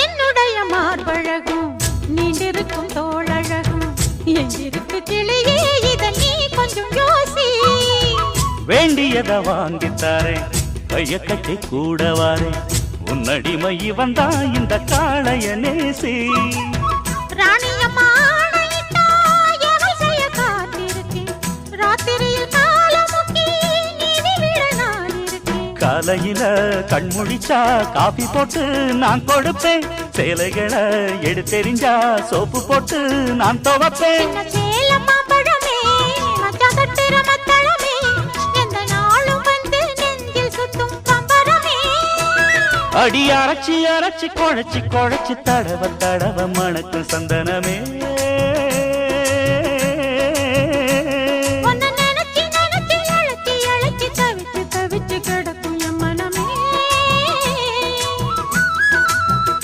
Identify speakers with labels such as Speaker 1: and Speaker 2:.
Speaker 1: என்னுடைய மார்பழகும் நீண்டிருக்கும் தோழழகும் எங்கிருக்கு கிளியே இத நீ கொஞ்சம் யோசி
Speaker 2: வேண்டியத வாங்கித்தாரே கைய கட்டி கூடவாரே உன்னடிமை வந்தா இந்த காளைய நேசி
Speaker 1: ராணியம்மா ஆணையிட்டா எவள் செய்ய காத்திருக்கேன் ராத்திரியில் காலமுக்கி நீதி விட நான் இருக்கேன்
Speaker 2: காலையில கண்முழிச்சா காபி போட்டு நான் கொடுப்பேன் சேலைகளை எடுத்தெறிஞ்சா சோப்பு போட்டு நான் துவப்பேன்
Speaker 1: சின்ன சேலம்மா பழமே மச்சான் கட்டுற மத்தளமே எந்த நாளும் வந்து நெஞ்சில் சுத்தும் பம்பரமே
Speaker 2: அடி அரைச்சி அரைச்சி குழைச்சி குழைச்சி தடவ தடவ மணக்கும் சந்தனமே